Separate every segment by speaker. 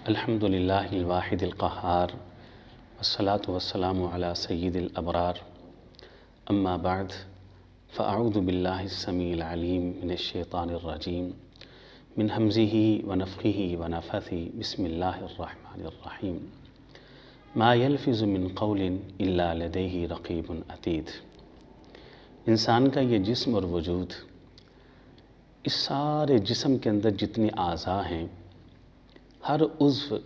Speaker 1: الحمد للہ الواحد القہار والصلاة والسلام علی سید الابرار اما بعد فاعوذ باللہ السمیع العلیم من الشیطان الرجیم من ہمزہ ونفخہ ونفثہ بسم اللہ الرحمن الرحیم ما یلفظ من قول الا لدیہ رقیب عتید۔ انسان کا یہ جسم اور وجود، اس سارے جسم کے اندر جتنے اعضاء ہیں، ہر عضو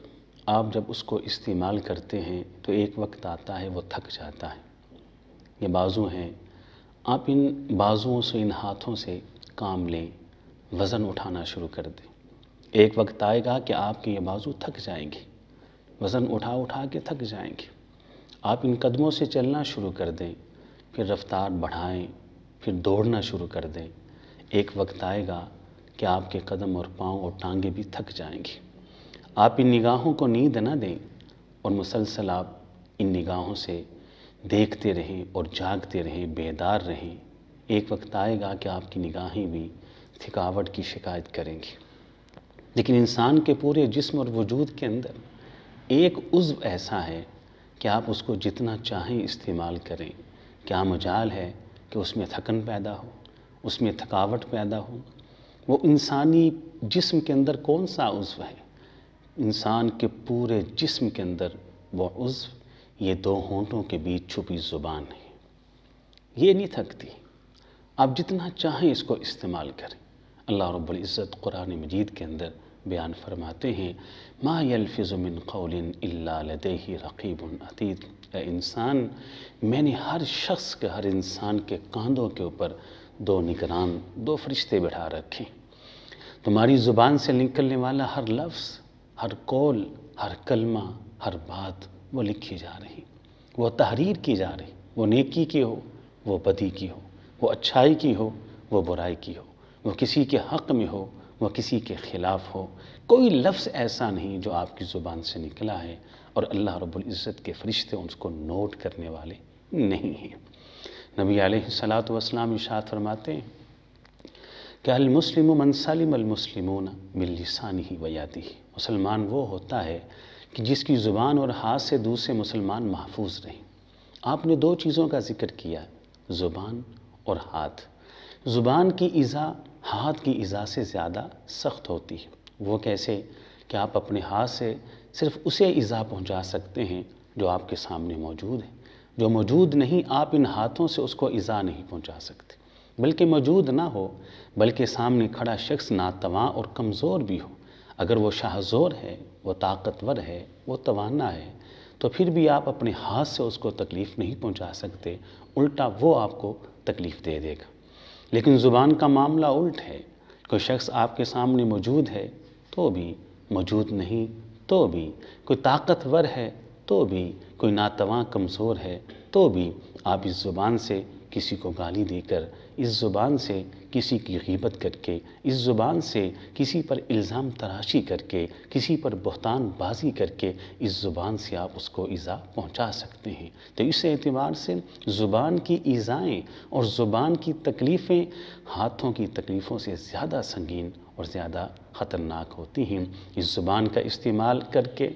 Speaker 1: آپ جب اس کو استعمال کرتے ہیں تو ایک وقت آتا ہے وہ تھک جاتا ہے۔ یہ بازو ہیں، آپ ان بازوؤں سے، ان ہاتھوں سے کام لیں، وزن اٹھانا شروع کر دیں۔ ایک وقت آئے گا کہ آپ کے یہ بازو تھک جائیں گے، وزن اٹھا کے تھک جائیں گے۔ آپ ان قدموں سے چلنا شروع کر دیں، پھر رفتار بڑھائیں، پھر دوڑنا شروع کر دیں۔ ایک وقت آئے گا کہ آپ کے قدم اور پاؤں اور ٹانگیں بھی تھک جائیں گی۔ آپ ان نگاہوں کو نیند نہ دیں اور مسلسل آپ ان نگاہوں سے دیکھتے رہیں اور جاگتے رہیں، بیدار رہیں۔ ایک وقت آئے گا کہ آپ کی نگاہیں بھی تھکاوٹ کی شکایت کریں گی۔ لیکن انسان کے پورے جسم اور وجود کے اندر ایک عضو ایسا ہے کہ آپ اس کو جتنا چاہیں استعمال کریں، کیا مجال ہے کہ اس میں تھکن پیدا ہو، اس میں تھکاوٹ پیدا ہو؟ وہ انسانی جسم کے اندر کون سا عضو ہے؟ انسان کے پورے جسم کے اندر وہ عضو یہ دو ہونٹوں کے بیچ چھپی زبان ہے۔ یہ نہیں تھکتی، آپ جتنا چاہیں اس کو استعمال کریں۔ اللہ رب العزت قرآن مجید کے اندر بیان فرماتے ہیں، ما یلفظ من قول الا لدیہ رقیب عتید۔ اے انسان، میں نے ہر شخص کے، ہر انسان کے کاندھوں کے اوپر دو نگران، دو فرشتے بٹھا رکھے۔ تمہاری زبان سے نکلنے والا ہر لفظ، ہر قول، ہر کلمہ، ہر بات وہ لکھی جا رہی، وہ تحریر کی جا رہی، وہ نیکی کی ہو، وہ بدی کی ہو، وہ اچھائی کی ہو، وہ برائی کی ہو، وہ کسی کے حق میں ہو، وہ کسی کے خلاف ہو۔ کوئی لفظ ایسا نہیں جو آپ کی زبان سے نکلا ہے اور اللہ رب العزت کے فرشتے اس کو نوٹ کرنے والے نہیں ہیں۔ نبی علیہ الصلاۃ والسلام ارشاد فرماتے ہیں کہ المسلم من سلم المسلمون من لسانہ و یدہ۔ مسلمان وہ ہوتا ہے کہ جس کی زبان اور ہاتھ سے دوسرے مسلمان محفوظ رہیں۔ آپ نے دو چیزوں کا ذکر کیا، زبان اور ہاتھ۔ زبان کی ایذا ہاتھ کی ایذا سے زیادہ سخت ہوتی ہے۔ وہ کیسے؟ کہ آپ اپنے ہاتھ سے صرف اسے ایذا پہنچا سکتے ہیں جو آپ کے سامنے موجود ہے۔ جو موجود نہیں، آپ ان ہاتھوں سے اس کو ایذا نہیں پہنچا سکتے۔ بلکہ موجود نہ ہو، بلکہ سامنے کھڑا شخص ناتواں اور کمزور بھی ہو، اگر وہ شاہزور ہے، وہ طاقتور ہے، وہ توانا ہے، تو پھر بھی آپ اپنے ہاتھ سے اس کو تکلیف نہیں پہنچا سکتے، الٹا وہ آپ کو تکلیف دے دے گا۔ لیکن زبان کا معاملہ الٹ ہے۔ کوئی شخص آپ کے سامنے موجود ہے تو بھی، موجود نہیں تو بھی، کوئی طاقتور ہے تو بھی، کوئی ناتواں کمزور ہے تو بھی، آپ اس زبان سے کسی کو گالی دے کر، اس زبان سے کسی کی غیبت کر کے، اس زبان سے کسی پر الزام تراشی کر کے، کسی پر بہتان بازی کر کے، اس زبان سے آپ اس کو ایذا پہنچا سکتے ہیں۔ تو اس اعتبار سے زبان کی ایذائیں اور زبان کی تکلیفیں ہاتھوں کی تکلیفوں سے زیادہ سنگین اور زیادہ خطرناک ہوتی ہیں۔ اس زبان کا استعمال کر کے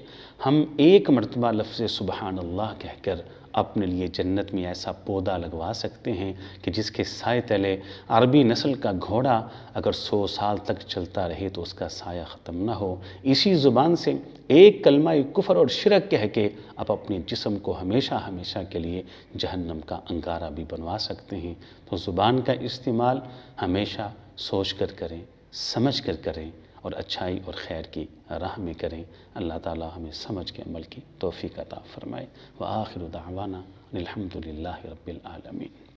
Speaker 1: ہم ایک مرتبہ لفظ سبحان اللہ کہہ کر اپنے لیے جنت میں ایسا پودا لگوا سکتے ہیں کہ جس کے سائے تلے عربی نسل کا گھوڑا اگر 100 سال تک چلتا رہے تو اس کا سایہ ختم نہ ہو۔ اسی زبان سے ایک کلمہ کفر اور شرک کہہ کے آپ اپنے جسم کو ہمیشہ ہمیشہ کے لیے جہنم کا انگارہ بھی بنوا سکتے ہیں۔ تو زبان کا استعمال ہمیشہ سوچ کر کریں، سمجھ کر کریں اور اچھائی اور خیر کی راہ میں کریں۔ اللہ تعالی ہمیں سمجھ کے عمل کی توفیق عطا فرمائے۔ وآخر دعوانا الحمد للہ رب العالمین۔